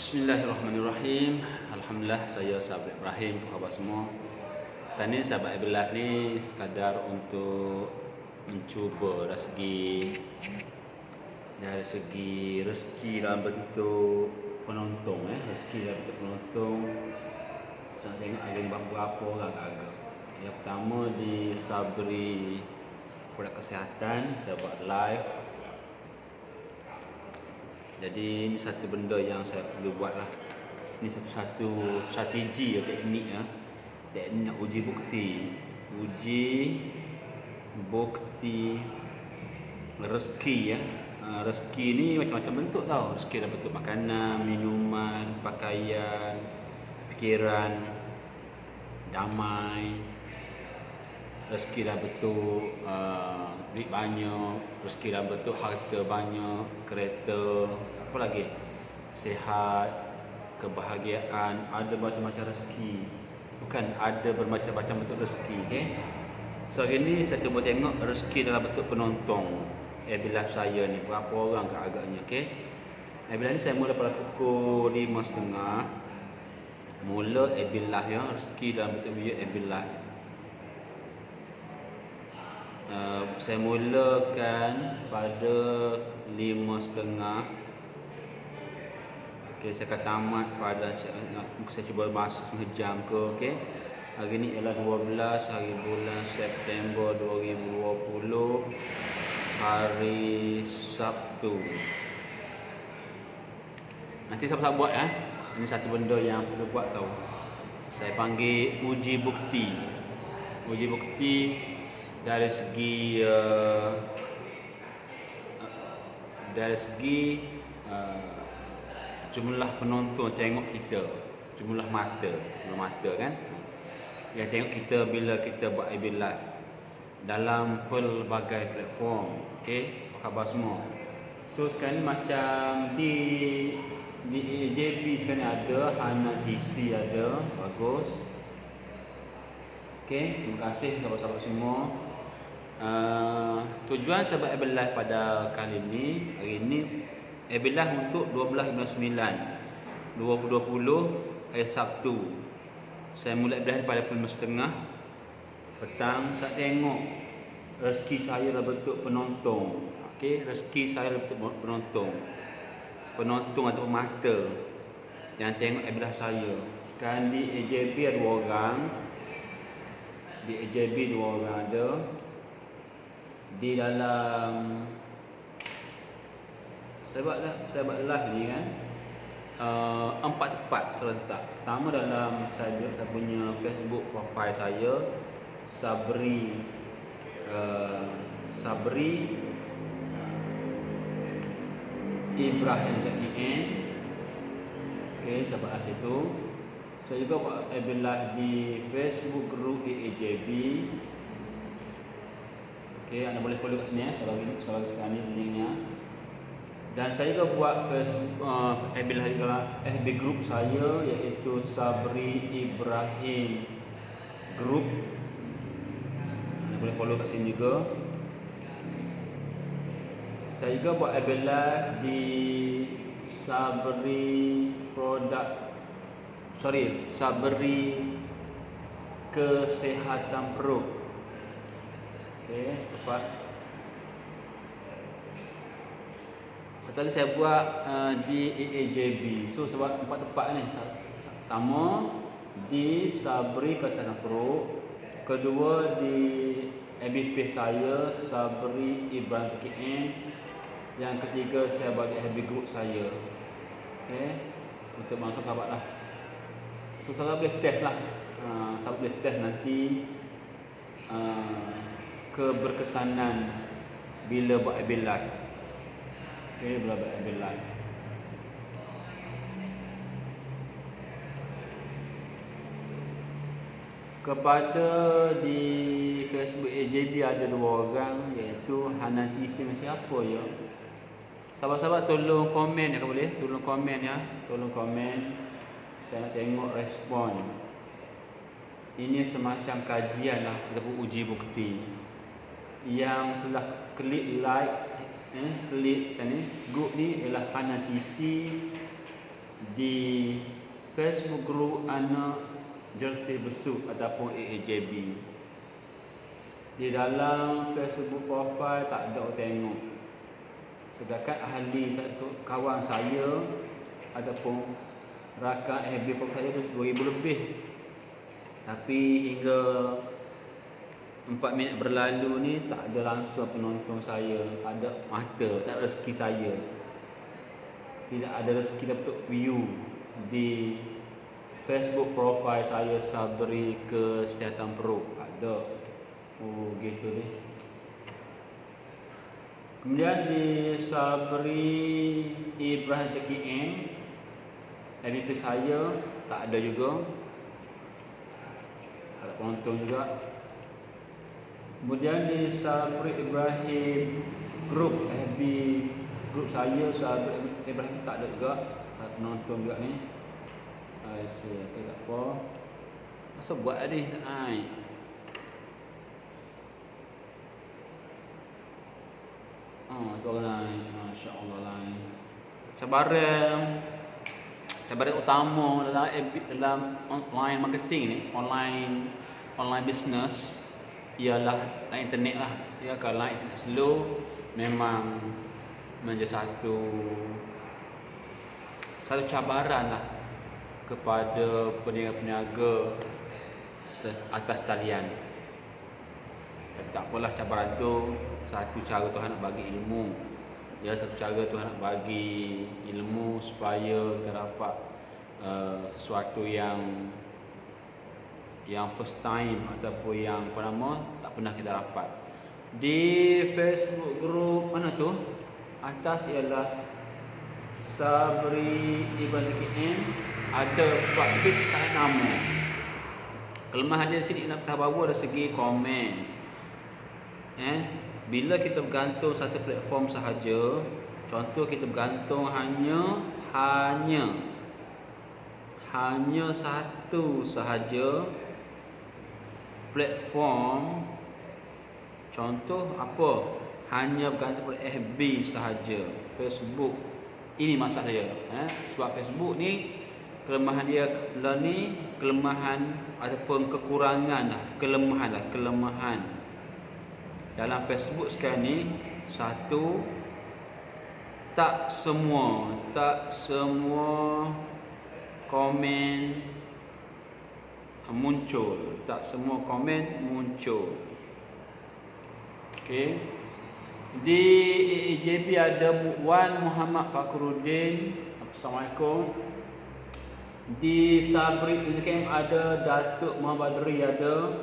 Bismillahirrahmanirrahim. Alhamdulillah, saya sahabat Ibrahim. Apa khabar semua? Tadi sahabat Ibrahim ni sekadar untuk mencuba dari segi rezeki dalam bentuk penonton, rezeki dalam bentuk penonton. Saya tengok ada berapa orang agak. Yang pertama di Sabri Produk Kesihatan, saya buat live. Jadi ini satu benda yang saya perlu buat lah. Ini satu strategi ya, teknik nak uji bukti rezeki ya. Rezeki ni macam-macam bentuk tau. Rezeki dalam bentuk makanan, minuman, pakaian, fikiran, damai. Rezeki dalam bentuk duit banyak, rezeki dalam bentuk harta banyak, kereta, apa lagi? Sihat, kebahagiaan, ada macam-macam rezeki. Bukan ada bermacam-macam bentuk rezeki, okey? So hari ni saya cuba tengok rezeki dalam bentuk penonton. Bila saya ni berapa orang agaknya, okey? Bila ni saya mula pada pukul 5.30. Mula bila ya, rezeki dalam bentuk video bila. Saya mulakan pada 5.30. Okey, saya akan tamat pada saya cuba masa setengah jam ke, okey. Hari ni ialah 12 hari bulan September 2020, hari Sabtu. Nanti siapa buat ya. Ini satu benda yang perlu buat tau. Saya panggil uji bukti. Uji bukti dari segi jumlah penonton tengok kita, jumlah mata kan, yang tengok kita bila kita buat IB live dalam pelbagai platform. Okey, apa khabar semua? So sekarang ni macam di AJB sekarang ni ada, Hana DC ada, bagus. Okey, terima kasih sahabat-sahabat semua. Tujuan sahabat IB live pada kali ini, hari ini IB live untuk 12/9 2020 hari Sabtu. Saya mula IB live pada pukul 5.30 petang. Saya tengok rezeki saya dalam bentuk penonton. Okey, rezeki saya dalam bentuk penonton atau mata yang tengok IB live saya. Sekarang di AJB ada 2 orang. Di AJB 2 orang ada. Di dalam saya buat live ni kan, 4 tempat serentak. Pertama dalam saya punya Facebook profile saya, Sabri Ibrahim ZEN. Okey, saya buat live itu. Saya juga buat live di Facebook group AJB. Okey, anda boleh follow kat sini ya. Saya bagi sekarang ni linknya. Dan saya juga buat FB group saya, iaitu Sabri Ibrahim Group. Anda boleh follow kat sini juga. Saya juga buat FB live di Sabri Kesehatan Perut. Okey, tepat. Sekali saya buat di AJB. So sebab 4 tempat ni. Pertama di Sabri Kesehatan Perut, kedua di FB saya Sabri Ibrahim ZEN, yang ketiga saya bagi FB group saya. Okey, untuk bangsa sahabat lah. So sahabat boleh test lah. Sahabat boleh test nanti keberkesanan bila buat IB live. Okey, bila buat IB live. Kepada di Facebook AJB ada 2 orang, iaitu Hana TC. Siapa ya? Sahabat-sahabat tolong komen ya, kalau boleh. Tolong komen ya. Tolong komen. Saya nak tengok respon. Ini semacam kajian lah, ataupun uji bukti. Yang telah klik like, klik ni, group ni ialah Hana TC di Facebook group anak Jerti Besuk ataupun AAJB. Di dalam Facebook profile tak ada orang tengok. Sedangkan ahli satu kawan saya ataupun rakan FB profile itu 2000 lebih. Tapi hingga 4 minit berlalu ni tak ada langsung penonton saya, tak ada mata, tak ada rezeki saya. Tidak ada rezeki dapat view di Facebook profile saya Sabri Kesihatan Perut. Tak ada. Oh gitu ni. Kemudian di Sabri Ibrahim Zaki M, FB saya tak ada juga. Ada penonton juga. Kemudian di Sabri Ibrahim grup FB grup saya Sabri Ibrahim tak ada juga. Ada penonton juga ni. Saya tak apa. Masa buat ni tak naik. Suara lain, masya-Allah lain. Cabaran utama dalam online marketing ni, online business ialah internet lah. Ya, kalau internet slow memang menjadi satu cabaran lah kepada peniaga-peniaga atas talian. Tak apalah, cabaran tu satu cara Tuhan nak bagi ilmu. Ya, satu cara Tuhan nak bagi ilmu supaya kita dapat sesuatu yang first time ataupun yang tak pernah kita dapat. Di Facebook group mana tu? Atas ialah Sabri Ibrahim Zaki M. Ada tapi tak ada nama. Kelemahan dia sini nak tahap bawah dari segi komen. Bila kita bergantung satu platform sahaja, contoh kita bergantung hanya satu sahaja platform, contoh apa? Hanya bergantung pada FB sahaja, Facebook. Ini masalah dia. Sebab Facebook ni kelemahan dia ni kelemahan ataupun kekurangan lah, kelemahan. Dalam Facebook sekarang ni, satu, tak semua komen muncul. Okey. Di AAJB ada Wan Muhammad Fakhruddin. Assalamualaikum. Di Sabri Zaki ada Datuk Muhammad Badri ada.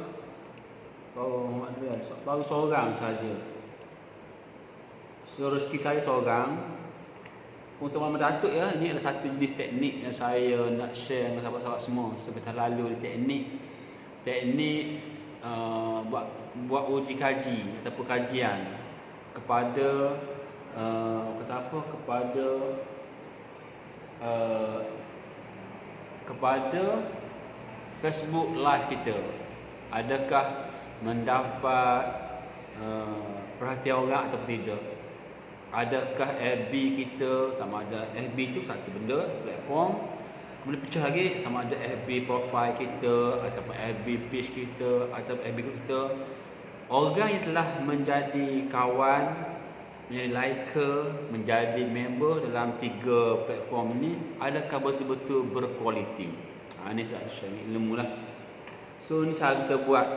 Baru seorang saja. So, rezeki saya seorang. Untuk Muhammad Datuk ya, ini adalah satu jenis teknik yang saya nak share dengan sahabat-sahabat semua. Sebentar lalu teknik buat uji kaji ataupun kajian kepada kepada Facebook live kita. Adakah mendapat perhatian orang atau tidak? Adakah FB kita, sama ada FB tu satu benda, platform, kemudian pecah lagi sama ada FB profile kita ataupun FB page kita atau FB group kita, orang yang telah menjadi kawan, menjadi liker, menjadi member dalam 3 platform ini, adakah betul-betul berkualiti? Ini saya share ilmu lah. So ni cara kita buat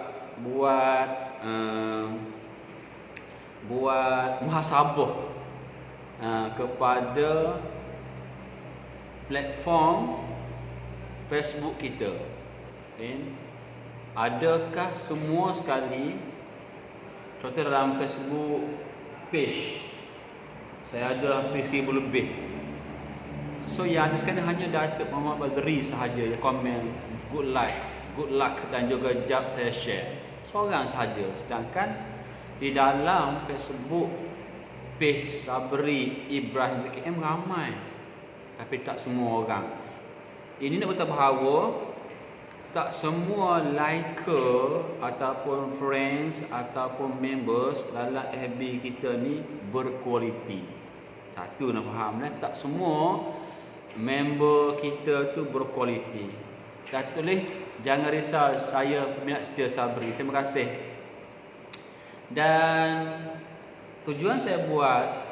muhasabah kepada platform Facebook kita. Adakah semua sekali, contoh dalam Facebook page saya ada hampir 1000 lebih. So yang ada sekarang hanya Datuk Muhammad Badri sahaja yang komen good luck dan juga jap saya share. Seorang sahaja. Sedangkan di dalam Facebook page Sabri Ibrahim Zaki M ramai, tapi tak semua orang. Ini nak beritahu bahawa tak semua liker ataupun friends ataupun members dalam FB kita ni berkualiti. Satu nak faham, tak semua member kita tu berkualiti. Dah tulis, jangan risau, saya peminat setia Sabri. Terima kasih. Dan tujuan saya buat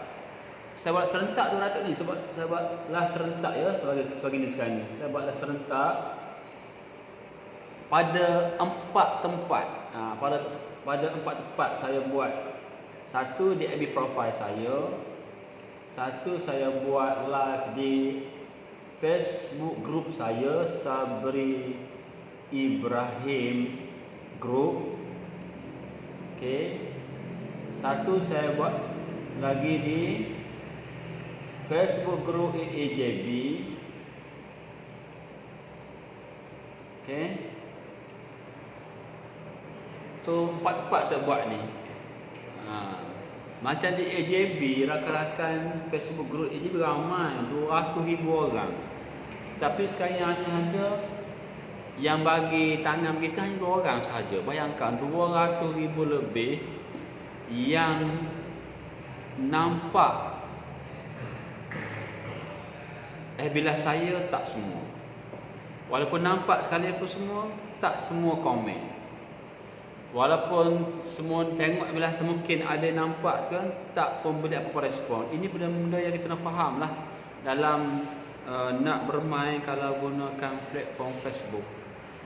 serentak 200 ni, sebab saya buatlah serentak ya, sebagai ni sekarang ni. Saya buatlah serentak pada 4 tempat. Pada 4 tempat saya buat. Satu di FB profile saya. Satu saya buat live di Facebook group saya, Sabri Ibrahim Group. Okey. Satu saya buat lagi di Facebook group AJB. Okey. So 4 tempat saya buat ni. Macam di AJB, rakan-rakan Facebook group AJB ramai, 200,000 orang. Tapi sekarang hanya ada yang bagi tangan kita hanya 2 orang sahaja. Bayangkan 200,000 lebih yang nampak bila saya tak semua. Walaupun nampak sekali apa semua, tak semua komen. Walaupun semua tengok bila semungkin ada nampak tu kan, tak pun boleh apa-apa respon. Ini benda-benda yang kita nak faham lah dalam nak bermain kalau gunakan platform Facebook.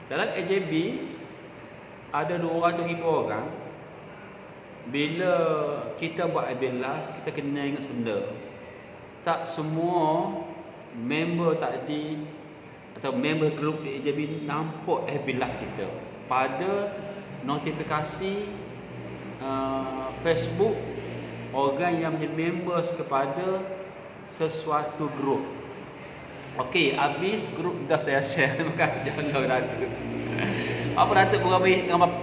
Dalam AJB ada 200,000 orang. Bila kita buat Abdullah, kita kena ingat benda. Tak semua member tadi atau member group AJB nampak Abdullah kita. Pada notifikasi Facebook orang yang menjadi members kepada sesuatu grup. Okey, habis grup dah saya share. Terima kasih jangan Datuk. Apa Datuk buat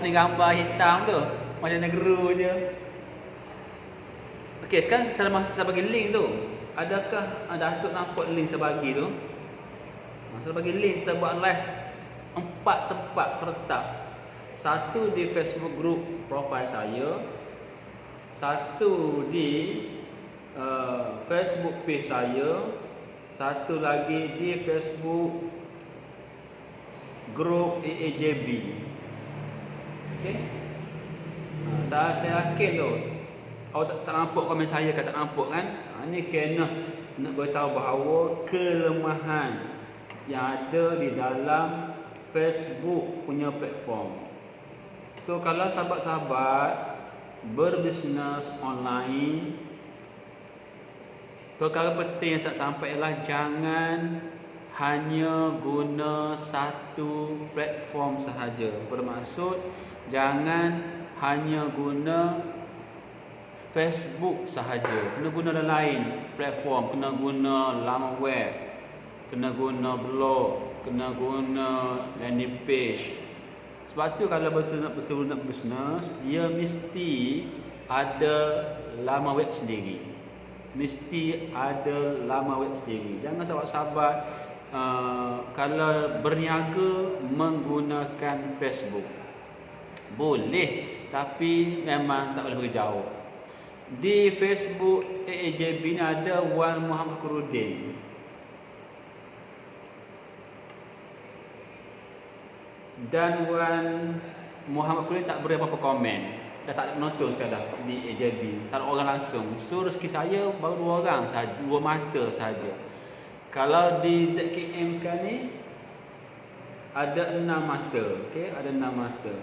gambar hitam tu? Macam negara je. Okey, sekarang saya bagi link tu. Adakah Datuk nampak link saya bagi tu? Saya bagi link, saya buat live 4 tempat serentak. Satu di Facebook group profile saya, satu di Facebook page saya, satu lagi di Facebook group AAJB. Okey. Saya yakin tu awak tak nampak komen saya kan, tak nampak kan? Ini kena nak beritahu bahawa kelemahan yang ada di dalam Facebook punya platform. So kalau sahabat-sahabat berbisnes online, perkara penting yang saya sampaikan ialah jangan hanya guna satu platform sahaja. Bermaksud jangan hanya guna Facebook sahaja. Kena guna lain platform, kena guna laman web, kena guna blog, kena guna landing page. Sebab tu kalau betul nak bisnes, dia mesti ada laman web sendiri. Mesti ada laman web sendiri. Jangan sahabat-sahabat kalau berniaga menggunakan Facebook. Boleh, tapi memang tak boleh pergi jauh. Di Facebook AAJB ni ada Wan Muhammad Kurudin. Dan Wan Muhammad Kurudin tak beri apa-apa komen. Dah tak ada penonton sekarang di AJB. Tak ada orang langsung. So rezeki saya baru 2 orang sahaja, 2 mata sahaja. Kalau di ZKM sekarang ni ada 6 mata. Okey, ada 6 mata.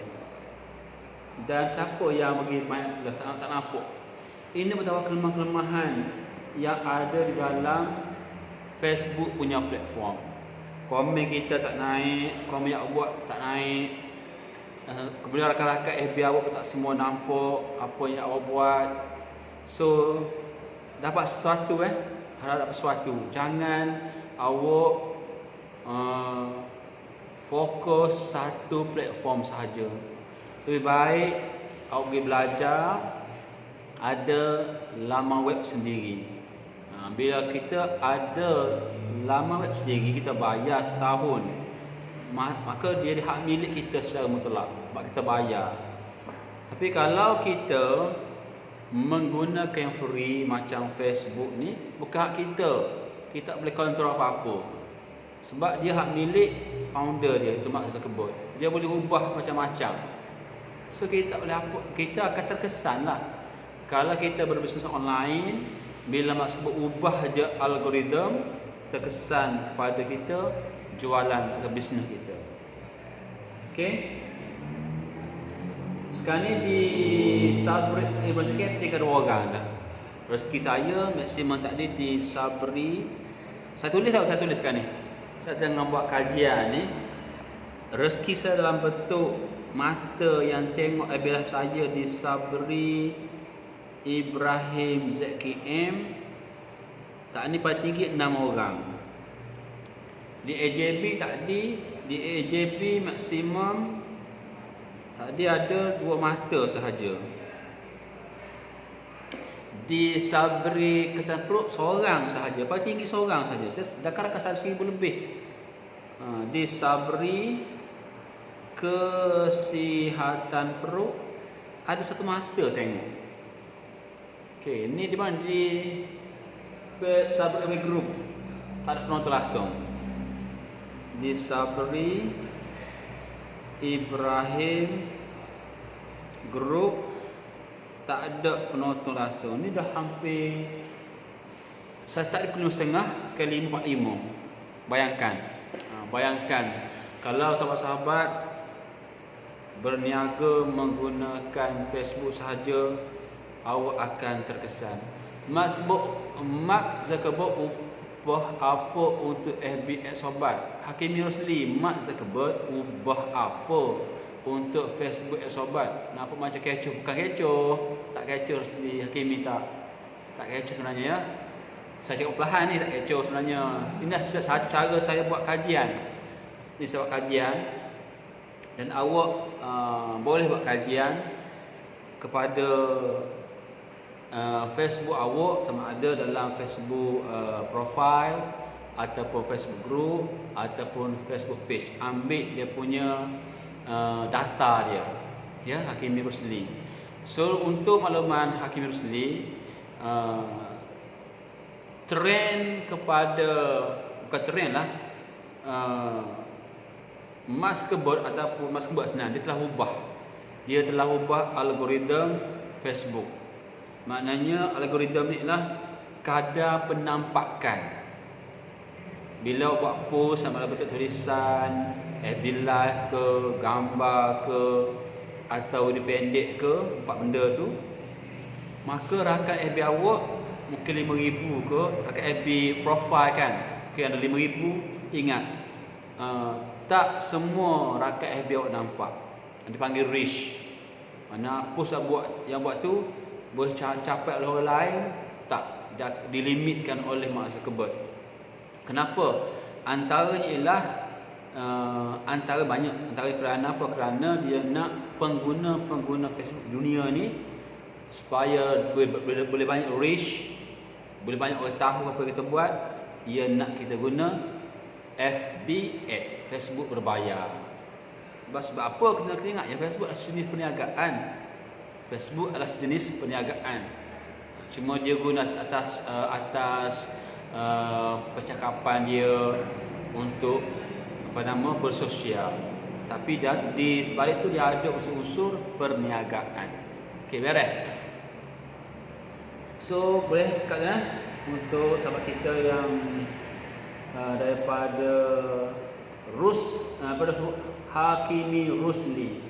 Dan siapa yang bagi banyak tak nampak. Ini betapa kelemahan yang ada di dalam Facebook punya platform. Komen kita tak naik, komen yang buat tak naik. Kemudian rakan-rakan FB awak pun tak semua nampak apa yang awak buat. So dapat sesuatu harap dapat sesuatu. Jangan awak fokus satu platform sahaja. Lebih baik awak pergi belajar, ada laman web sendiri. Bila kita ada laman web sendiri, kita bayar setahun, maka dia hak milik kita secara mutlak. Sebab kita bayar. Tapi kalau kita menggunakan yang free macam Facebook ni, bukan hak kita. kita tak boleh kontrol apa-apa. Sebab dia hak milik founder dia, itu Mark Zuckerberg. Dia boleh ubah macam-macam. So kita tak boleh apa, kita akan terkesan lah. Kalau kita berbisnes online, bila Mark Zuckerberg ubah je algoritma, terkesan kepada kita jualan atau bisnes kita. Okey. Sekarang ni di Sabri berarti 3 orang dah. Rezeki saya maksimum tadi di Sabri. Saya tulis sekarang ni. Saya tengah buat kajian ni. Rezeki saya dalam bentuk mata yang tengok FB saya di Sabri Ibrahim ZKM. Saat ni paling tinggi 6 orang. Di AJB maksimum tadi ada 2 mata sahaja. Di Sabri Kesan Perut seorang sahaja, paling tinggi seorang sahaja. Dah rakan 1,000 lebih. Di Sabri Kesihatan Perut ada 1 mata saya tengok. Okey, ni di mana? Di Sabri Group. Tak ada penonton langsung. Di Sabri Ibrahim Group tak ada penonton langsung. Ni dah hampir, saya start di 5.30, sekali 5.45. Bayangkan kalau sahabat-sahabat berniaga menggunakan Facebook sahaja, awak akan terkesan. Mark Zuckerberg ubah apa untuk FB sobat? Hakimi Rosli, Mark Zuckerberg ubah apa untuk Facebook sobat? Nampak macam kecoh? Bukan kecoh. Tak kecoh Rosli, Hakimi tak kecoh sebenarnya ya. Saya cakap perlahan ni tak kecoh sebenarnya. Ini cara saya buat kajian. Ini saya buat kajian. Dan awak boleh buat kajian kepada Facebook awak, sama ada dalam Facebook profile ataupun Facebook group ataupun Facebook page. Ambil dia punya data dia, ya, Hakimi Rusli. So untuk makluman Hakimi Rusli, trend kepada, bukan trend lah, Mark Zuckerberg ataupun Mark Zuckerberg senang, dia telah ubah algoritma Facebook. Maknanya algoritma ni lah kadar penampakan. Bila buat post sama ada bentuk tulisan, FB live ke, gambar ke, atau dia pendek ke, 4 benda tu, maka rakan FB awak mungkin 5,000 ke, rakan FB profile kan, mungkin ada 5,000. Ingat, tak semua rakan FB awak nampak. Yang dipanggil reach. Mana post yang buat tu boleh capai oleh orang lain, tak, dilimitkan oleh Mark Zuckerberg. Kenapa? Antaranya ialah antara kerana apa? Kerana dia nak pengguna Facebook dunia ni supaya boleh banyak reach, boleh banyak orang tahu apa kita buat. Ia nak kita guna FB ad, Facebook berbayar. Sebab apa kena ingat ya, Facebook adalah sejenis perniagaan. Facebook adalah sejenis perniagaan. Cuma dia guna atas percakapan dia untuk bersosial. Tapi di sebalik itu dia ada unsur-unsur perniagaan. Okey, beres. So boleh sekarang untuk sahabat kita yang daripada pada Hakimi Rusli.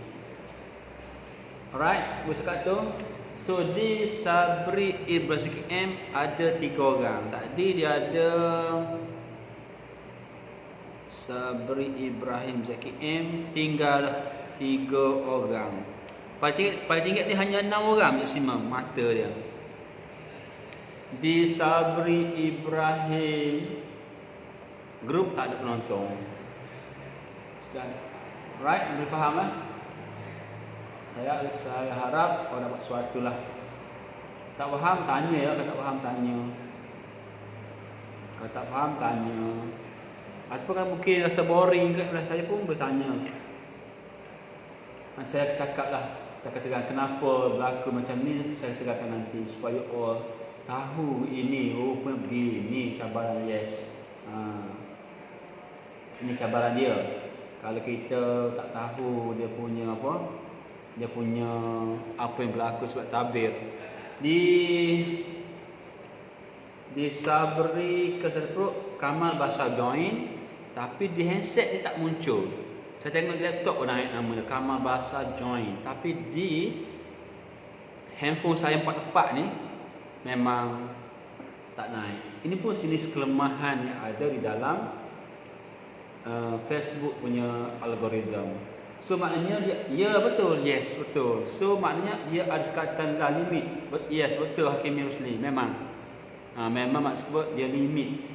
Alright, boleh cakap tu. So di Sabri Ibrahim ada 3 orang. Tadi dia ada Sabri Ibrahim ZKM, tinggal 3 orang. Paling tinggi dia hanya 6 orang maksimum mata dia. Di Sabri Ibrahim grup tak ada penonton. Right, boleh faham lah. Saya harap kau dapat sesuatu lah. Tak faham tanya ya, kalau tak faham tanya. Kalau tak faham tanya. Ataupun kan mungkin rasa boring kat saya pun boleh tanya. Saya cakap lah, saya katakan kenapa berlaku macam ni, saya katakan nanti supaya all tahu ini rupanya begini cabaran yes. Ini cabaran dia. Kalau kita tak tahu dia punya apa, dia punya apa yang berlaku sebab tabir di Sabri ke 1 Kamal Bahasa join, tapi di handset dia tak muncul. Saya tengok di laptop pun naik nama dia Kamal Bahasa join, tapi di handphone saya 4 tepat ni memang tak naik. Ini pun jenis kelemahan yang ada di dalam Facebook punya algoritma. So maknanya dia betul, yes betul. So maknanya dia ada sekatan dah limit. Yes betul Hakimi Rusli memang. Memang maksud dia limit.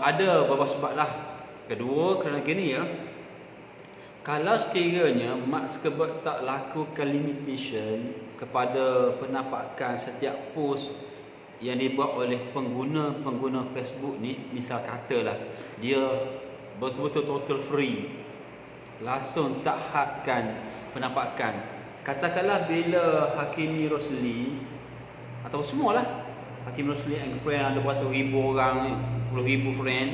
Ada beberapa sebab lah. Kedua kerana gini ya. Kalau sekiranya Mark Zuckerberg tak lakukan limitation kepada penampakan setiap post yang dibuat oleh pengguna Facebook ni, misal katalah dia betul-betul total free, langsung tak hadkan penampakan. Katakanlah bila Hakimi Rusli atau semualah Hakimi Rusli and friend ada berapa ribu orang ni, 10,000 friend.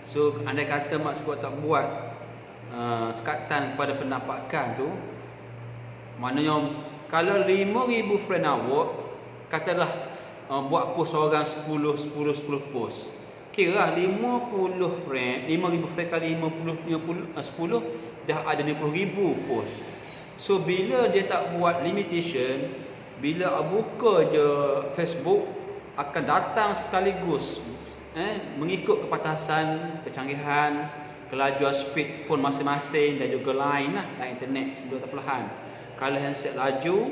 So andai kata Mark Zuckerberg tak buat sekatan kepada penampakan tu, maknanya kalau 5,000 friend awak, katalah buat post orang 10 post, kira 50 friend, 5,000 friend kali 10 dah ada 50,000 post. So bila dia tak buat limitation, bila buka je Facebook akan datang sekaligus mengikut kepatasan, kecanggihan, kelajuan speed phone masing-masing dan juga line internet sebelum tak perlahan. Kalau handset laju,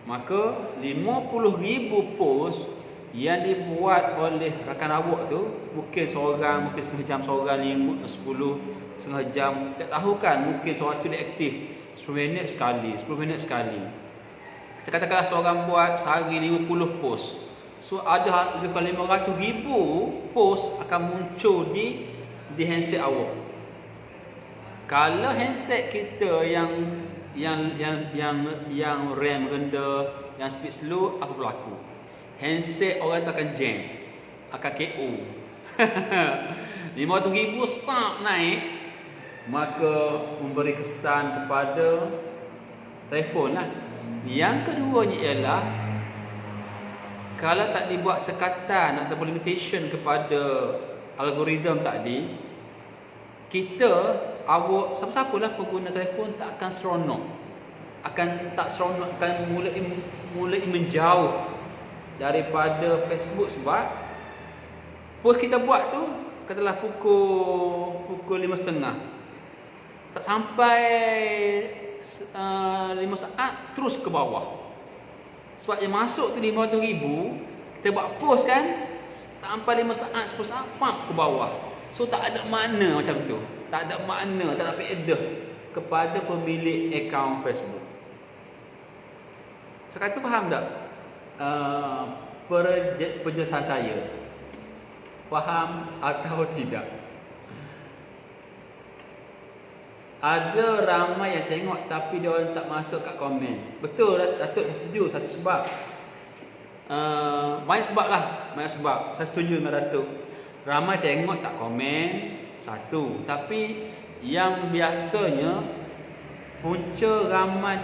maka 50,000 post yang dibuat oleh rakan awak tu, mungkin seorang, mungkin setengah jam seorang, 5, 10, setengah jam, tak tahu kan, mungkin seorang tu dia aktif 10 minit sekali, 10 minit sekali. Kita katakanlah seorang buat sehari 50 post. So ada lebih kurang 500,000 post akan muncul di handset awak. Kalau handset kita yang RAM rendah, yang speed slow, apa berlaku? Handset orang tu akan jam, akan KO. 500,000 sap naik, maka memberi kesan kepada telefon lah. Yang keduanya ialah kalau tak dibuat sekatan atau limitation kepada algoritma tadi, kita, awak, siapa-siapalah pengguna telefon tak akan seronok. Akan mulai menjauh daripada Facebook sebab post kita buat tu katalah pukul 5.30. Tak sampai 5 saat terus ke bawah. Sebab yang masuk tu 500,000, kita buat post kan, tak sampai 5 saat, 10 saat, ke bawah. So tak ada makna macam tu. Tak ada makna, tak ada faedah kepada pemilik akaun Facebook. Saya kata faham tak penjelasan saya? Faham atau tidak? Ada ramai yang tengok tapi dia orang tak masuk kat komen. Betul Datuk, saya setuju. Satu sebab, banyak sebab lah, banyak sebab. Saya setuju dengan Datuk. Ramai tengok tak komen, satu. Tapi yang biasanya punca ramai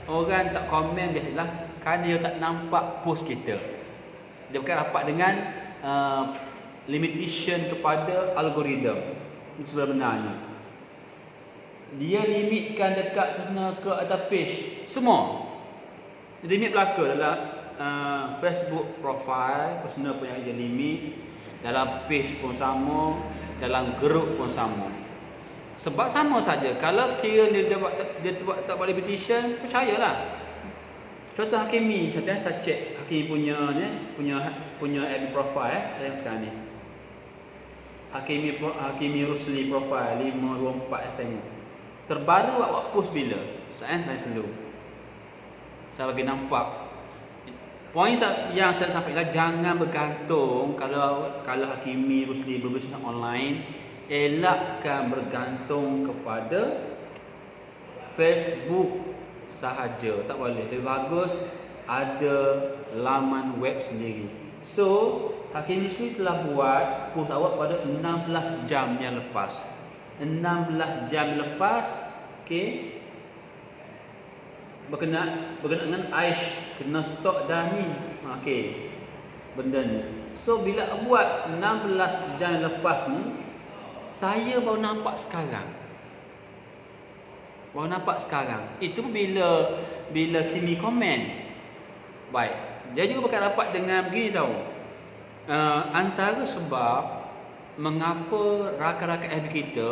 orang tak komen biasalah kerana dia tak nampak post kita. Dia bukan rapat dengan limitation kepada algoritma. Itu sebenarnya. Dia limitkan dekat personal ke atas page semua. Limit belaka dalam Facebook profile personal punya dia limit, dalam page pun sama, dalam group pun sama. Sebab sama saja. Kalau sekiranya dia tak buat limitation, percayalah. Contoh Hakimi, contohnya saya cek Hakimi punya admin profile saya sekarang ni. Hakimi Rusli profile 524 tengok. Terbaru awak post bila? Saya selalu. Saya bagi nampak. Poin yang saya sampaikan, jangan bergantung kalau Hakimi Rusli berbisnes online, elakkan bergantung kepada Facebook sahaja, tak boleh. Lebih bagus ada laman web sendiri. So, Hakim Yusri telah buat post awak pada 16 jam yang lepas. 16 jam lepas, okey. Berkenaan dengan Aish kena stok dah ni. Okey. Benda ni. So bila buat 16 jam lepas ni, saya baru nampak sekarang. Itu bila Kimi komen. Baik. Dia juga bukan dapat dengan begini tau. Antara sebab mengapa rakan-rakan FB kita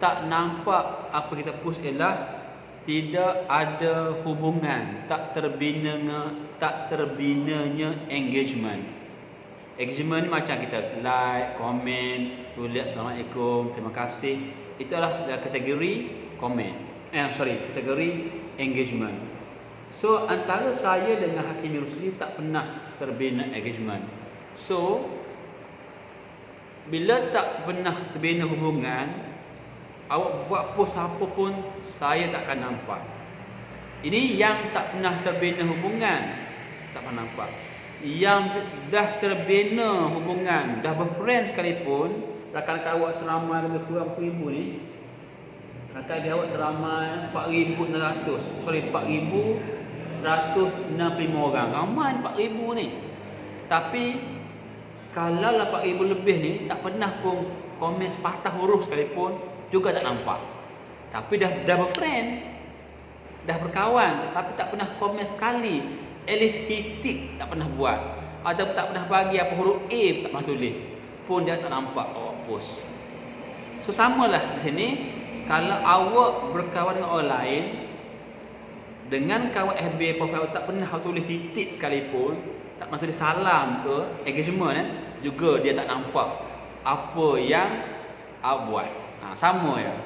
tak nampak apa kita post ialah tidak ada hubungan, tak terbinanya engagement. Engagement ni macam kita like, komen, tulis Assalamualaikum, terima kasih. Itu adalah kategori komen. Kategori engagement. So antara saya dengan Hakim Rusli tak pernah terbina engagement. So bila tak pernah terbina hubungan, awak buat post apa pun saya tak akan nampak. Ini yang tak pernah terbina hubungan, tak pernah nampak. Yang dah terbina hubungan, dah berfriend sekalipun, rakan-rakan awak seramai lebih kurang 4,000 ni. Rakan awak seramai 4,165 orang. Ramai 4,000 ni. Tapi kalau 4,000 lebih ni tak pernah pun komen sepatah huruf sekalipun juga tak nampak. Tapi dah berfriend, dah berkawan, tapi tak pernah komen sekali. At least titik tak pernah buat, atau tak pernah bagi apa huruf A tak pernah tulis, pun dia tak nampak awak post. So samalah di sini. Kalau awak berkawan dengan orang lain, dengan kawan FB profile tak pernah tulis titik sekalipun, tak pernah tulis salam ke engagement, juga dia tak nampak apa yang awak buat. Sama ya.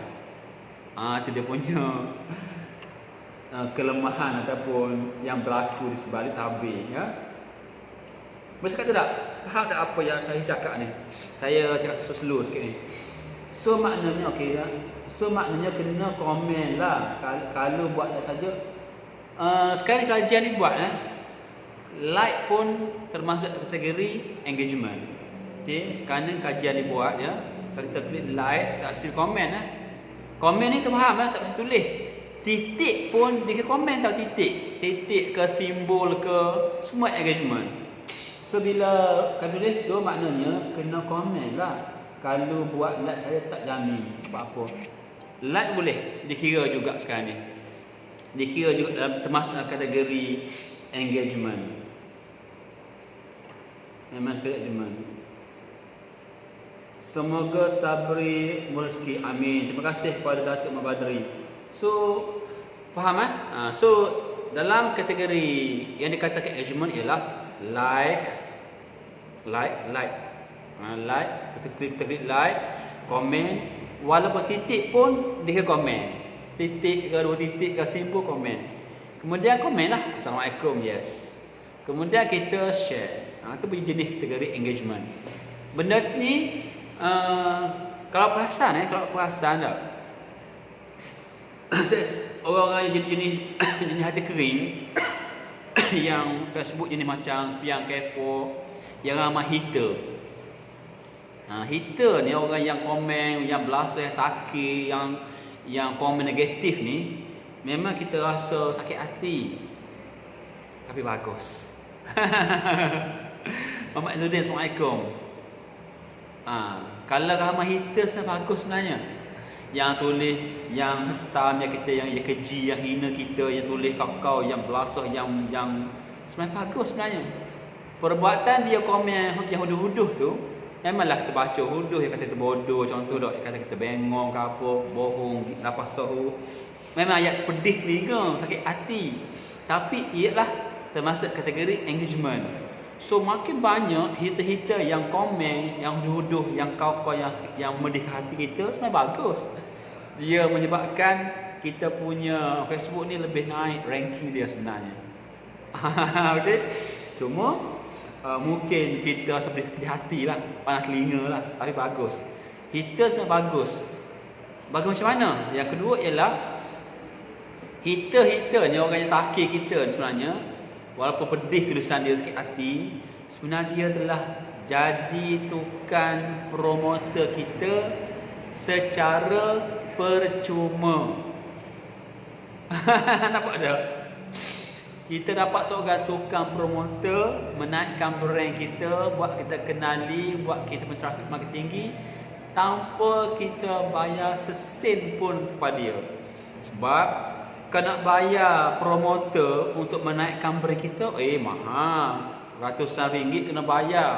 Itu dia punya kelemahan ataupun yang berlaku di sebalik tabir ya. Boleh cakap tak? Faham tak apa yang saya cakap ni? Saya cakap slow sikit ni. So maknanya okey ya. So maknanya kena komen lah. Kalau buat saja. Sekarang kajian ni buat like pun termasuk kategori engagement. Okey, sekarang kajian ni buat ya. Kalau kita klik like, tak mesti komen Komen ni kita faham tak mesti tulis. Titik pun dia komen tau, titik ke simbol ke, semua engagement. So bila kami tulis, so maknanya kena komen lah. Kalau buat like saya tak jamin apa-apa. Like boleh dikira juga sekarang ni. Dikira juga dalam termasuk dalam kategori engagement. Memang engagement. Semoga Sabri rezeki. Amin. Terima kasih kepada Datuk Mabadri. So faham So dalam kategori yang dikatakan engagement ialah like, kita klik like, komen, walaupun titik pun dia komen. Titik ke dua titik ke simbol komen. Kemudian komen lah Assalamualaikum, yes. Kemudian kita share. Itu jenis kategori engagement. Benda ni kalau perasan tak, orang-orang yang jenis hati kering yang Facebook jenis macam yang kepo, yang ramai hater. Hater ni orang yang komen, yang belasah, yang takir, yang komen negatif ni, memang kita rasa sakit hati. Tapi bagus. Muhammad Zuddin, Assalamualaikum. Kalau ramai hater sebenarnya bagus sebenarnya. Yang tulis, yang hentam, yang kita, yang keji, yang hina kita, yang tulis kau, yang belasah, yang sebenarnya bagus sebenarnya. Perbuatan dia komen yang huduh-huduh tu, memanglah kita baca huduh, yang kata kita bodoh, contoh dok, kata kita bengong ke apa, bohong, lapas sahu. Memang ayat pedih telinga, sakit hati. Tapi ialah termasuk kategori engagement. So makin banyak hater-hater yang komen, yang huduh, yang kau yang medih hati kita, sebenarnya bagus. Dia menyebabkan kita punya Facebook ni lebih naik ranking dia sebenarnya. Okey. Cuma mungkin kita rasa pedih hati lah, panas telinga lah, tapi bagus. Hater sebenarnya bagus. Bagus macam mana? Yang kedua ialah Hater ni orang yang takir kita sebenarnya, walaupun pedih tulisan dia sakit hati, sebenarnya dia telah jadi tukang promoter kita secara percuma. Nampak tak? Kita dapat seorang tukang promoter menaikkan brand kita, buat kita kenali, buat kita traffic makin tinggi tanpa kita bayar sesen pun kepada dia. Sebab kena bayar promoter untuk menaikkan brand kita, mahal. Ratusan ringgit kena bayar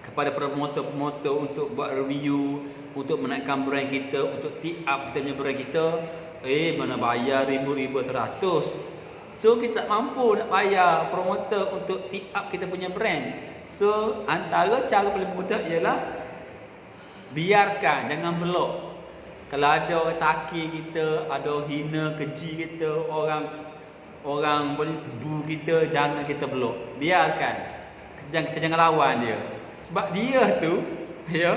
kepada promoter-promoter untuk buat review, untuk menaikkan brand kita, untuk tee up kita punya brand kita. Mana bayar ribu-ribu teratus. So kita tak mampu nak bayar promoter untuk tee up kita punya brand. So antara cara paling mudah ialah biarkan, jangan blok. Kalau ada orang takir kita, ada orang hina, keji kita, orang boleh bu kita, jangan kita blok. Biarkan. Kita jangan lawan dia. Sebab dia tu, ya,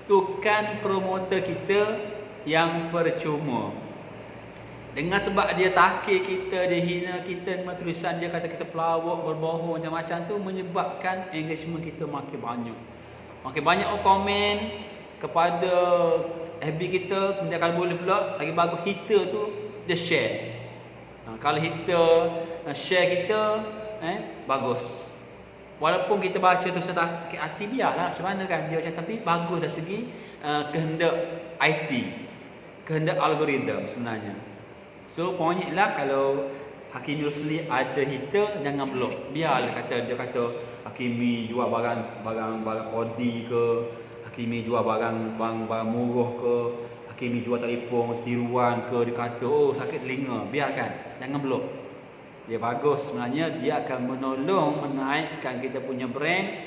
tukang promoter kita yang percuma. Dengan sebab dia takir kita, dia hina kita, tulisan dia kata kita pelawak, berbohong, macam-macam tu, menyebabkan engagement kita makin banyak. Makin banyak orang komen kepada FB kita. Kemudian kalau boleh pula, lagi bagus hater tu dia share. Kalau hater share kita, bagus. Walaupun kita baca tu sakit hati, biarlah macam mana kan dia macam, tapi bagus dari segi kehendak IT, kehendak algoritma sebenarnya. So poinnya ialah kalau Hakimi Rosli ada hater, jangan blok. Biarlah dia kata Hakimi jual barang kodi ke, Hakimi jual barang murah ke, Hakimi jual telefon tiruan ke, dia kata sakit telinga. Biarkan, jangan blok. Dia bagus sebenarnya, dia akan menolong menaikkan kita punya brand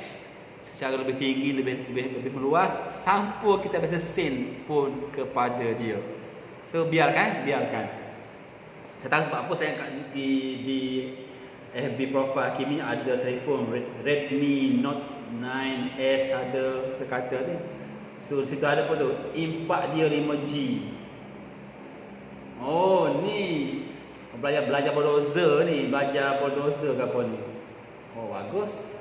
secara lebih tinggi, lebih meluas tanpa kita bagi sen pun kepada dia. So biarkan. Saya tahu sebab apa saya di FB profile Hakimi ada telefon Redmi Note 9S ada kata tu. So situ ada apa tu? Impak dia 5G. Ni belajar bulldozer ni, belajar bulldozer ke apa ni. Bagus.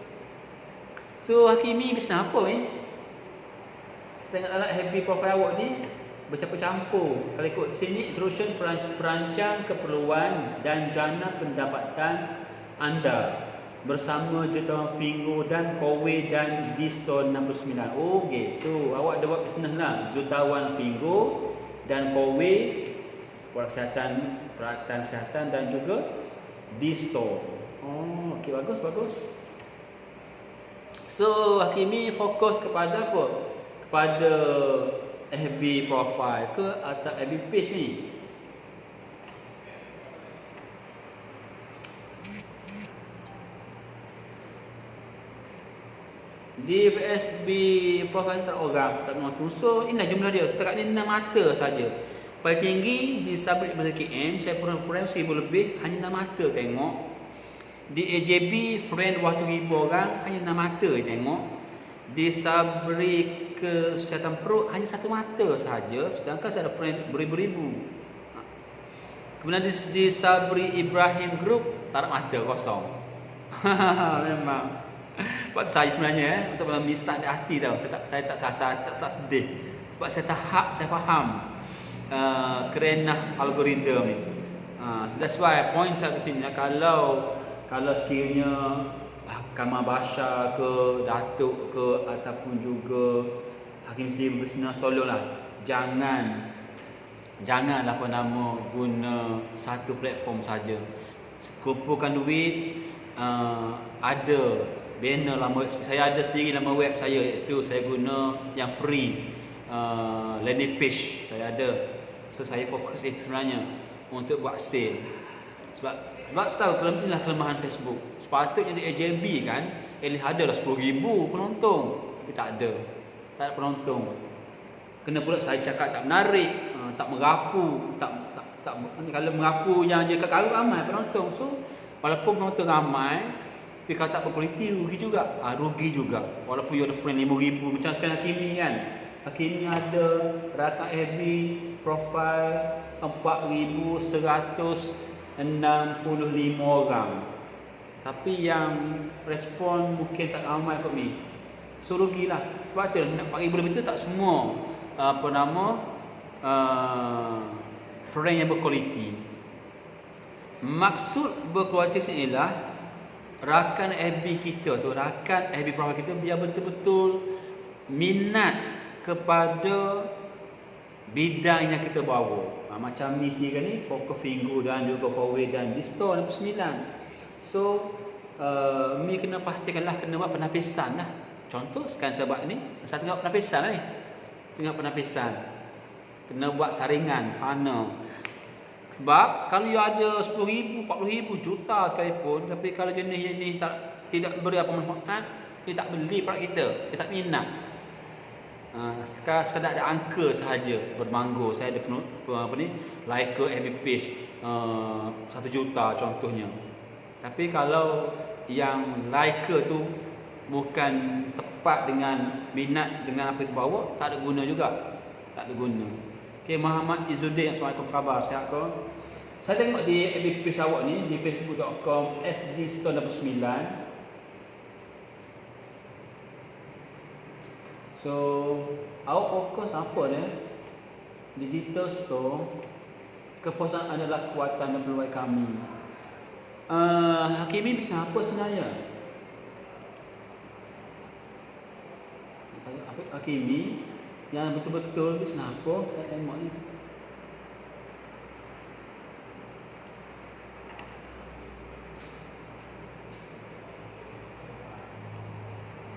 So Hakimi bisnes apa ni? Tengok dalam FB profile awak ni bercampur-campur. Kalau ikut sini, intrusion perancang keperluan dan jana pendapatan anda bersama jutawan Fingo dan Kowe dan Diston 69. Gitu. Awak ada buat bisnes lah. Jutawan Fingo dan Kowe, peralatan kesihatan dan juga Diston. Okey, bagus. So Hakimi fokus kepada apa? Kepada FB profile ke atau FB page ni. Di FB profile tak orang tak menonton. So inilah jumlah dia. Setakat ni 6 mata saja. Paling tinggi di Sabri Ibn KM, saya program 1000 lebih, hanya 6 mata tengok. Di AJB friend waktu 1000 orang, hanya 6 mata tengok. Di Sabri Kesihatan Pro hanya 1 mata sahaja, sedangkan saya ada friend beribu-ribu. Kemudian di Sabri Ibrahim Group tak ada mata, kosong. Memang buat saya sebenarnya untuk menista di hati tau. Saya tak sedih sebab saya faham kerenah algoritma ni. So that's why point saya di sini, kalau sekiranya Kamal Bashar ke, Datuk ke, ataupun juga Hakim sendiri bisnes, tolonglah janganlah guna satu platform saja. Kumpulkan duit, ada banner lama, saya ada sendiri nama web saya, iaitu saya guna yang free, landing page saya ada. So saya fokus itu sebenarnya untuk buat sale. Sebab tahu inilah kelemahan Facebook. Sepatutnya di AJB kan, ada lah 10,000 penonton, tapi tak ada penonton. Kena pula saya cakap tak menarik, tak merapu, tak kalau merapu yang je kat ramai penonton. So walaupun penonton ramai, tapi kalau tak berkualiti rugi juga. Walaupun you ada friend 5,000 macam sekarang Hakimi kan. Kini ada rakan FB profil 4,165 orang. Tapi yang respon mungkin tak ramai kot ni. So rugilah. Sebab tu 4,000 lebih tu tak semua friend yang berkualiti. Maksud berkualiti sini ialah rakan FB kita tu, rakan FB profil kita biar betul-betul minat kepada bidang yang kita bawa. Macam ni sendiri ni, Poker Finger dan juga Huawei dan Disto 9. So Mi kena pastikanlah kena buat penapisan lah. Contoh sekarang saya buat ni, saya tengok penapisan lah ni. Tengok penapisan. Kena buat saringan, funnel. Sebab kalau you ada 10,000, 40,000, juta sekalipun, tapi kalau jenis tidak beri apa manfaat, dia tak beli produk kita, dia tak minat. Sekadar ada angka sahaja berbangga. Saya ada like FB page 1 juta contohnya. Tapi kalau yang like tu bukan tepat dengan minat dengan apa yang bawa, tak ada guna juga. Tak ada guna. Okey, Muhammad Izzuddin, assalamualaikum, khabar sihat ke? Saya tengok di FB page awak ni di facebook.com /sdstore9. So, awak fokus apa dia? Digital store. Kepuasan adalah kekuatan dan peluang kami. Hakimi bisnes apa sebenarnya? Hakimi yang betul-betul bisnes apa? Saya tengok ni.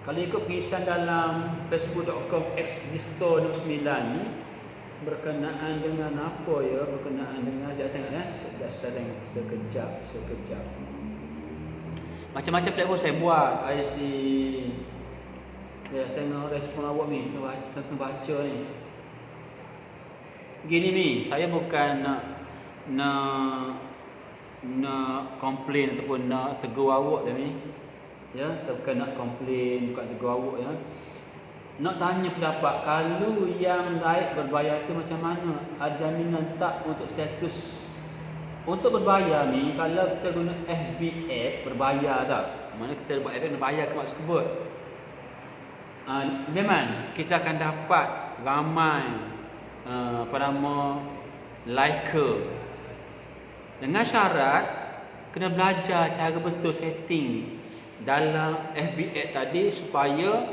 Kalau ikut pengisian dalam facebook.com /sdstore9 ni berkenaan dengan apa ya? Berkenaan dengan, saya tengok ya, saya tengok sekejap. Macam-macam platform saya buat. I see. Ya, saya nak respon awak ni, saya baca ni. Gini ni, saya bukan nak komplain ataupun nak tegur awak dah ni. Ya, saya bukan nak komplain, bukan tegur awak ya. Nak tanya pendapat, kalau yang layak berbayar tu macam mana? Ada jaminan tak untuk status? Untuk berbayar ni, kalau kita guna FB app, berbayar tak? Mana kita buat FB berbayar ke maksud sebut? Memang kita akan dapat ramai liker. Dengan syarat kena belajar cara betul setting dalam FB app tadi supaya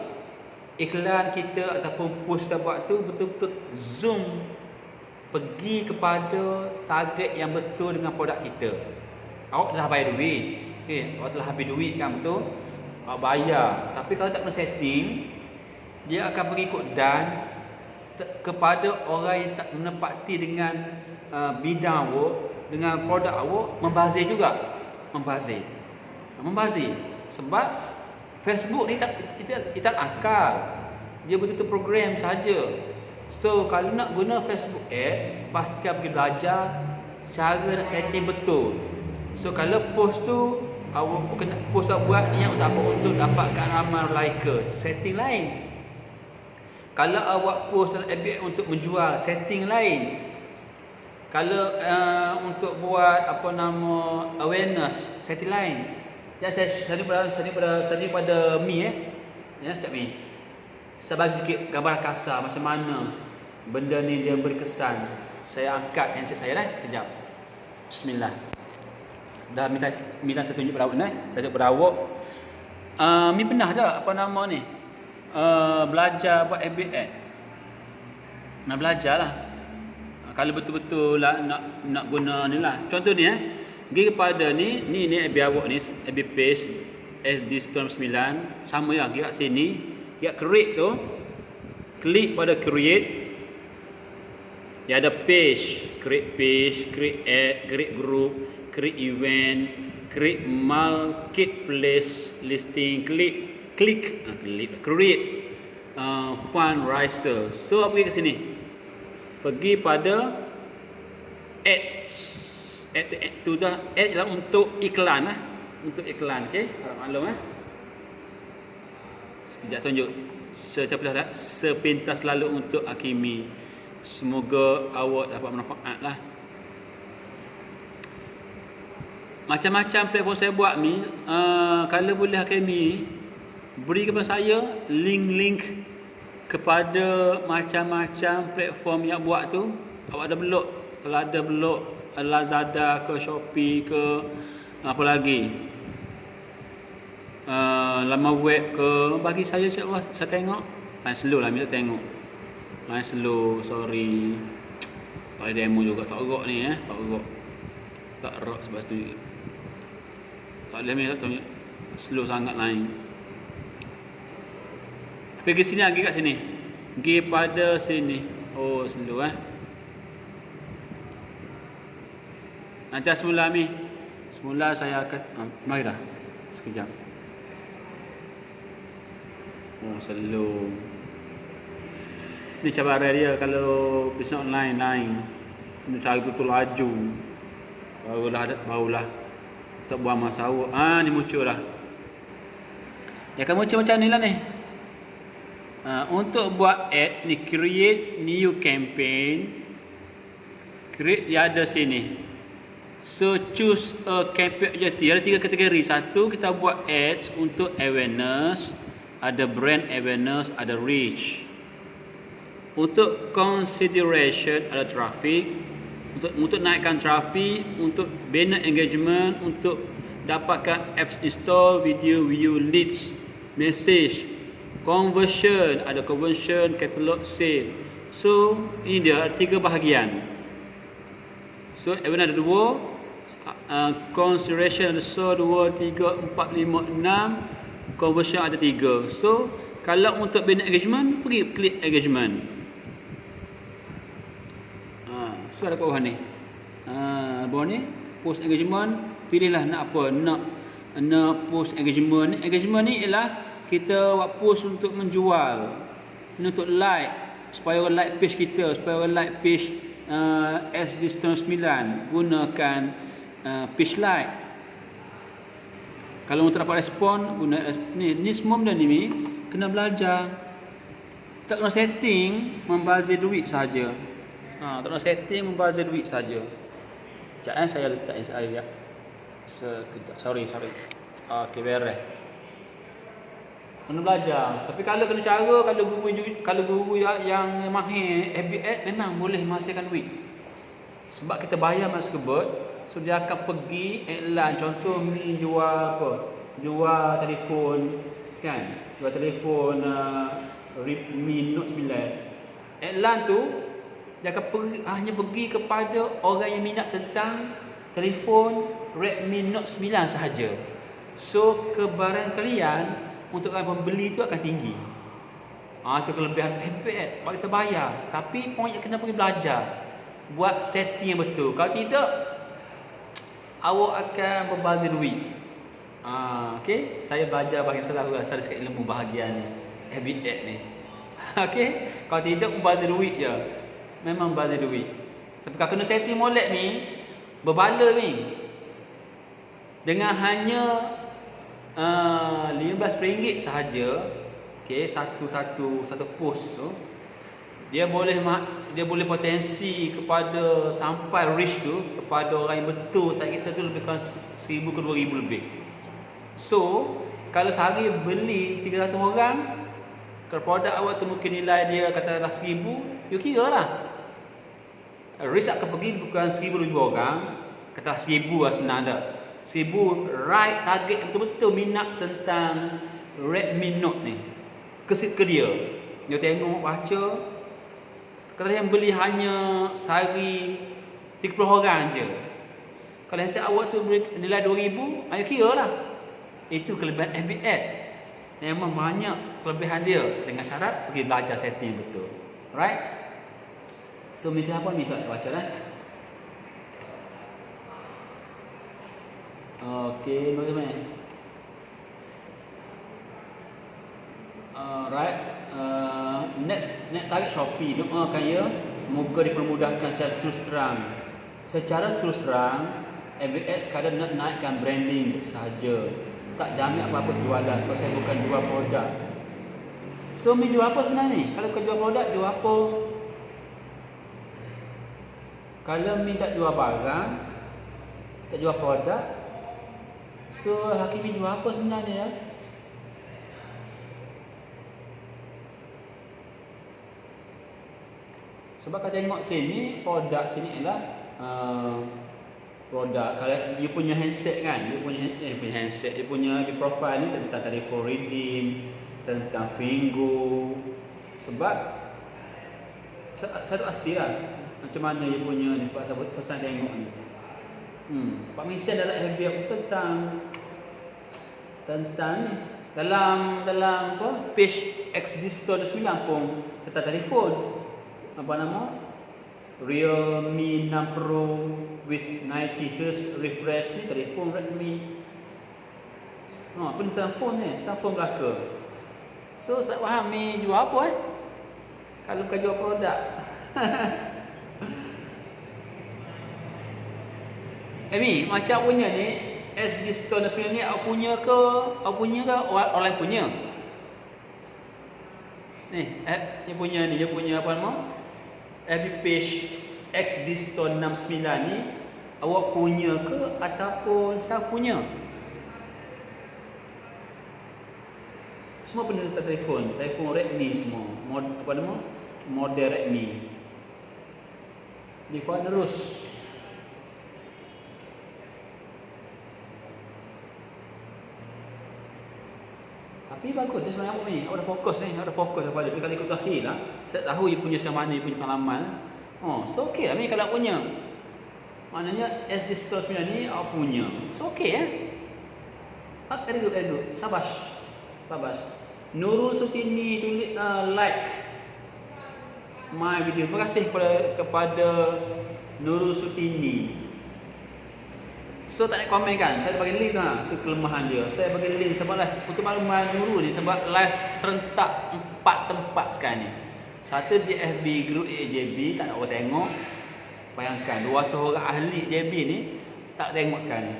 iklan kita ataupun post kita buat tu betul-betul zoom pergi kepada target yang betul dengan produk kita. Awak telah bayar duit, awak telah habis duit kan, betul? Awak bayar. Tapi kalau tak kena setting, dia akan berikut dan kepada orang yang tak menepati dengan bidang awak, dengan produk awak, membazir juga. Membazir. Sebab Facebook ni tak akal. Dia betul-betul program saja. So kalau nak guna Facebook app, pastikan pergi belajar cara nak setting betul. So kalau post tu awak kena post awak buat ni yang untuk dapatkan ramai liker, setting lain. Kalau awak post dalam FB untuk menjual, setting lain. Kalau untuk buat awareness, setting lain. Ya, saya pada Mi ya, setiap Mi. Saya bagi sikit gambar kasar macam mana benda ni dia berkesan. Saya angkat handset saya dah sekejap. Bismillah. Dah minta saya tunjuk pada awak ni. Saya tunjuk pada awak. Mi pernah tak belajar buat FB ad? Nak belajar lah. Kalau betul-betul lah nak guna ni lah. Contoh ni pergi kepada ni FB awak ni, FB page /sdstore9, sama ya, pergi kat sini, pergi kat create tu, klik pada create. Dia ada page, create ad, create group, create event, create marketplace listing, klik create fundraiser. So pergi ke sini, pergi pada ads. Ad tu dah ad ialah untuk iklan lah. Untuk iklan, okey? Harap maklum Sekejap tunjuk. Sepintas lalu untuk Hakimi. Semoga awak dapat manfaat lah. Macam-macam platform saya buat ni, kalau boleh Hakimi beri kepada saya link-link kepada macam-macam platform yang buat tu. Awak ada blog, kalau ada blog Lazada ke Shopee ke apa lagi, laman web ke, bagi saya insya-Allah saya tengok. Main slow lah minta tengok. Main slow, sorry. Tak ada demo juga, tak erok ni tak erok. Tak erok sebab tu. Tak boleh minta tu slow sangat lain. Pergi sini lagi kat sini. Pergi pada sini. Oh, slow Nanti semula ni. Semula saya akan mari dah. Sekejap. Oh, slow. Ni cabaran dia kalau bisnes online lain. Ni cari betul laju. Barulah tak buang masa awak. Ni muncul dah. Ya kan muncul macam ni lah ni. Untuk buat ad ni, create new campaign. Create dia ada sini. So choose a campaign objective. Ada 3 kategori. Satu, kita buat ads untuk awareness, ada brand awareness, ada reach. Untuk consideration ada traffic, untuk naikkan traffic, untuk banner engagement, untuk dapatkan apps install, video view, leads, message, conversion, ada conversion, catalog sale. So ini dia 3 bahagian. So awareness ada 2, consideration ada 2, 3, 4, 5, 6, conversion ada 3. So kalau untuk banner engagement, pergi klik engagement. So ada kat bawah ni. Bawah ni post engagement, pilihlah nak apa, nak post engagement. Engagement ni ialah kita buat post untuk menjual, untuk like, supaya orang like page kita, supaya orang like page SD99, gunakan page like. Kalau tak dapat respon, guna ni semua benda ni kena belajar. Tak kena setting membazir duit saja. Tak kena setting membazir duit saja. Sekejap saya letak saya sekejap. Sorry. Okey, beres. Kena belajar. Tapi kalau kena cara, kalau guru yang mahir FBA memang boleh menghasilkan duit. Sebab kita bayar masa tersebut, so dia akan pergi iklan. Contoh ni jual apa? Jual telefon kan? Jual telefon Mi Note 9. Iklan tu dia akan hanya pergi kepada orang yang minat tentang telefon Redmi Note 9 sahaja. So kebaran kalian untuk orang pembeli tu akan tinggi. Itu kelebihan FBA. Sebab kita bayar. Tapi poinnya kena pergi belajar, buat setting yang betul. Kalau tidak, awak akan berbazir duit. Okey, saya belajar bahagian saya sikit ilmu bahagian FBA ni. Okey, kalau tidak membazir duit je. Memang bazir duit. Tapi kalau kena setting molek ni, berbala ni. Dengan hanya RM15 sahaja, okey, satu post tu, dia boleh potensi kepada sampai reach tu kepada orang yang betul tak kita tu lebih kurang 1,000 ke 2,000 lebih. So kalau sehari beli 300 orang, kalau produk awak tu mungkin nilai dia katakanlah 1,000, you kira lah reach akan pergi bukan 1,000 orang, katakanlah 1,000 lah senang dah. 1,000 right target yang betul-betul minat tentang Redmi Note ni. Ke dia tengok, baca. Kalau yang beli hanya sehari 30 orang je, kalau hasil awak tu nilai 2,000, ayo kira lah. Itu kelebihan FB Ad. Memang banyak kelebihan dia, dengan syarat pergi belajar setting betul. Right? So macam apa ni saya baca lah. Okey, bagaimana? Right. Next target Shopee. Doakan ya, moga dipermudahkan secara terus terang. FBX kadang nak naikkan branding sahaja. Tak jamin apa-apa jualan, sebab saya bukan jual produk. So Mi jual apa sebenarnya ni? Kalau kau jual produk, jual apa? Kalau Mi tak jual barang, tak jual produk, so Hakimi jual apa sebenarnya ya? Sebab kalau tengok sini, produk sini ialah produk. Kalau dia punya handset kan, dia punya handset, dia punya di profile ni tentang telefon redeem, tentang Fingo. Sebab satu pastilah macam mana dia punya ni, Pak Sabut first time tengok ni. Pak Misan dalam FB aku tentang ni dalam apa page X-Disto 9 pun tentang telefon. Apa nama? Realme 6 Pro with 90Hz refresh ni telefon Redmi. Apa ni telefon ni? Telefon belaka. So tak faham ni jual apa kalau bukan jual produk. Mi macam punya ni SD Store ni aku punya ke orang lain punya? Ni dia punya apa nama? FB page XD Store 69 ni awak punya ke ataupun saya punya? Semua benda tentang telefon Redmi semua. Apa nama? Model Redmi. Di kuat terus. Tapi bagus dia sebenarnya ni. Ada fokus kepada dia. Kalau ikut Zahir lah, saya tahu dia punya macam mana, dia punya pengalaman. So okey lah ni kalau punya. Maknanya SD Store 9 ni awak punya. So okey very good. Sabash. Nurul Sutini tulis like my video. Terima kasih kepada Nurul Sutini. So tak nak komen kan, saya bagi link ke kelemahan dia. Saya bagi link sebab untuk makluman Nurul ni sebab live serentak 4 tempat sekarang ni. Satu di FB group AJB, tak nak orang tengok. Bayangkan 200 orang ahli JB ni tak tengok sekarang ni.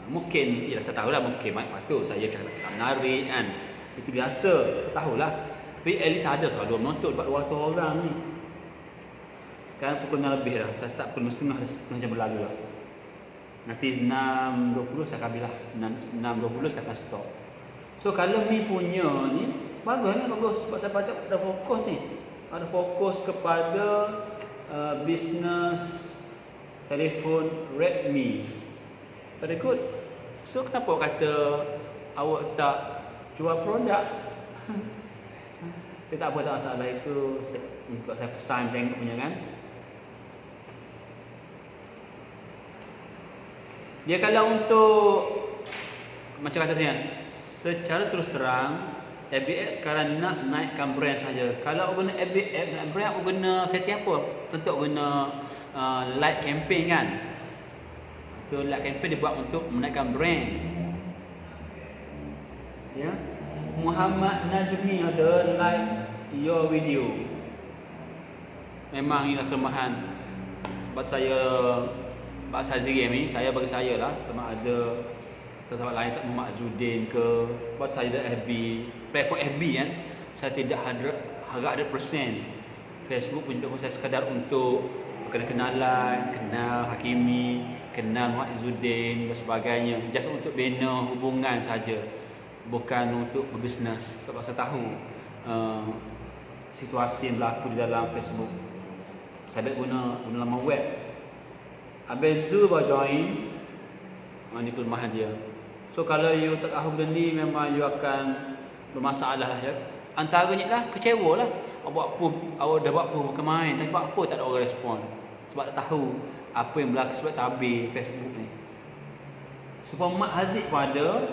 Mungkin ya saya tahulah mungkin patut saya tak menarik kan. Itu biasa, saya tahulah. Tapi at least ada soal 2 menonton buat 200 orang ni. Sekarang pukul 6 lebih dah. Saya start pukul 5.30 jam berlalu lah. Nanti 6.20 saya akan bilah. 6.20 saya akan stop. So kalau Mi punya ni bagus sebab saya ada fokus ni. Ada fokus kepada bisnes telefon Redmi. Very good. So kenapa awak kata awak tak jual produk? Tapi tak apa, tak masalah. Itu untuk saya first time tengok punya kan. Dia kalau untuk macam kata saya, secara terus terang ABX sekarang nak naikkan brand saja. Kalau awak guna ABX nak brand, awak guna setting apa? Tentu awak guna light campaign kan. Itu light campaign dibuat untuk menaikkan brand. Ya. Muhammad Najmi ada like your video. Memang inilah kelemahan buat saya sendiri ni. Saya bagi saya lah sama ada sahabat lain Muhammad Zudin ke buat saya dari FB, platform FB kan. Saya tidak harap 100% Facebook untuk saya sekadar untuk kenalan, kenal Hakimi, kenal Muhammad Zudin dan sebagainya. Just untuk bina hubungan saja. Bukan untuk berbisnes. Sebab saya tahu situasi yang berlaku di dalam Facebook. Saya guna laman web. Habis Zul baru join. Ini kelemahan dia. So kalau you tak tahu benda ni, memang you akan bermasalah lah ya. Antaranya lah kecewa lah. Awak dah buat apa kemain, tapi apa tak ada orang respon. Sebab tak tahu apa yang berlaku, sebab tabir Facebook ni. Sebab Mak Haziq pun ada,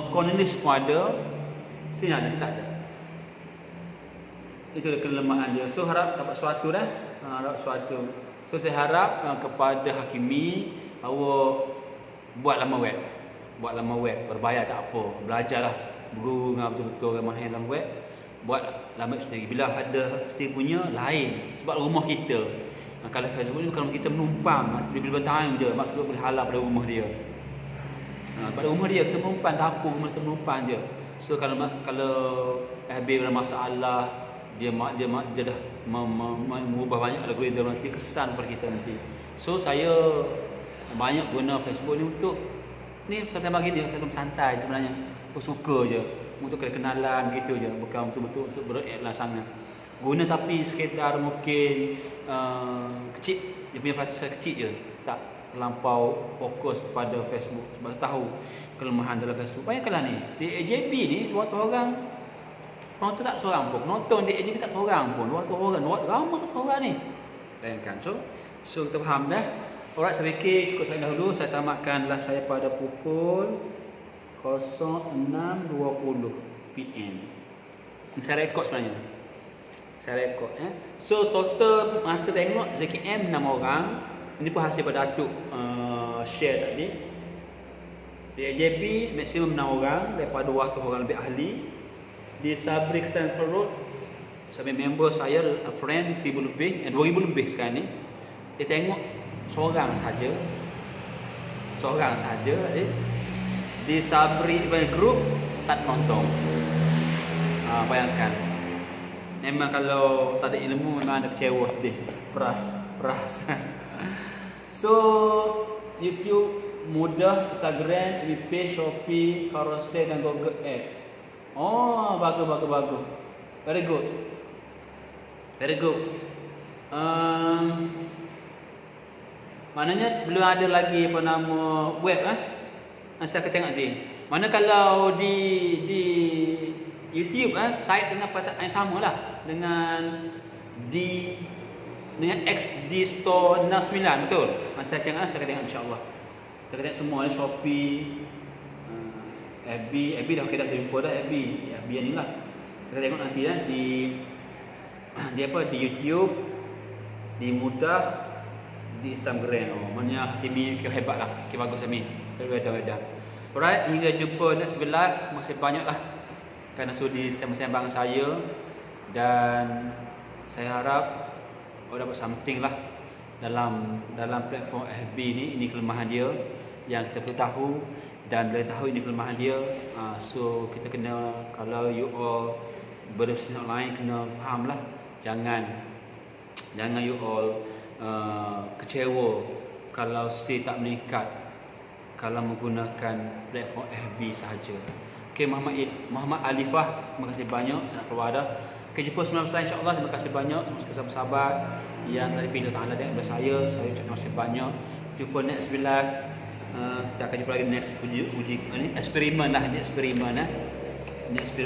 Cornelis pun ada. Sini ada, sini tak ada. Itu kelemahan dia. So harap dapat sesuatu dah. Dapat sesuatu. So saya harap kepada Hakimi, awak buat laman web. Buat laman web, berbayar tak apa. Belajarlah, berguru dengan betul-betul orang mahir dalam web. Buat laman sendiri. Bila ada sendiri punya, lain. Sebab rumah kita. Kalau Facebook ni kalau kita menumpang, bila time je, maksud boleh halal pada rumah dia. Pada rumah dia, kita menumpang dapur, kita menumpang je. So kalau FB ada masalah, dia dah mengubah banyak algoritma nanti, kesan pada kita nanti. So saya banyak guna Facebook ni untuk ni saya bagi dia saya santai sebenarnya. Aku suka je untuk kenalan gitu je, bukan betul-betul untuk bereklah sangat. Guna tapi sekedar mungkin kecil, dia punya perhatian kecil je, tak terlampau fokus pada Facebook sebab tahu kelemahan dalam Facebook. Bayangkanlah ni, di AJB ni 200 orang penonton tak seorang pun. Penonton di AJB tak seorang pun. 200 orang, ramai 200 orang ni. Bayangkan. So kita faham dah. Alright, saya fikir cukup saya dahulu. Saya tamatkan live saya pada pukul 06.20 PM. Saya rekod sebenarnya. Saya rekod. So total mata tengok ZKM 6 orang. Ini pun hasil pada Datuk share tadi. Di AJB maksimum 6 orang daripada 200 orang lebih ahli. Di Sabrik Stanford Road, sampai member saya, a friend 1000 lebih, 2000 lebih sekarang ni. Dia tengok seorang saja. Di Sabri Group tak nonton. Bayangkan. Memang kalau tak ada ilmu memang ada kecewa sedih. Peras. So YouTube mudah, Instagram, FB, Shopee, Carousel dan Google Ads. Oh, bagus. Very good. Maknanya belum ada lagi apa nama web saya akan tengok nanti. Mana kalau di YouTube type dengan perkataan yang samalah dengan XD Store 69, betul? Saya akan tengok insya-Allah. Saya akan tengok semua Shopee, FB dah kita jumpa dah FB yang ni lah. Saya tengok nanti di YouTube, di Mudah, di Instagram. Maknanya Kimi hebat lah, Kimi bagus Kimi. Wedah. Alright, hingga jumpa next live. Terima kasih banyak lah kerana sudi sembang saya, dan saya harap dapat something lah dalam platform FB ni. Ini kelemahan dia yang kita perlu tahu, dan boleh tahu ini kelemahan dia. So kita kena, kalau you all berbisnes online, kena faham lah. Jangan you all kecewa kalau sale tak meningkat kalau menggunakan platform FB sahaja. Okay, Muhammad Alifah, terima kasih banyak. Saya nak keluar dah. Okay, jumpa semalam saya insya-Allah. Terima kasih banyak semua sahabat yang telah dipilih Ta'ala tengok saya. Saya ucap terima kasih banyak. Jumpa next live. Kita akan jumpa lagi next uji ni eksperimen lah. Ini eksperimen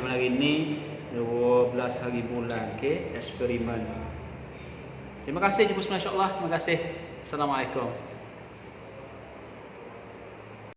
hari ni 12 hari bulan. Okey, eksperimen. Terima kasih, jumpa semula insya-Allah. Terima kasih. Assalamualaikum.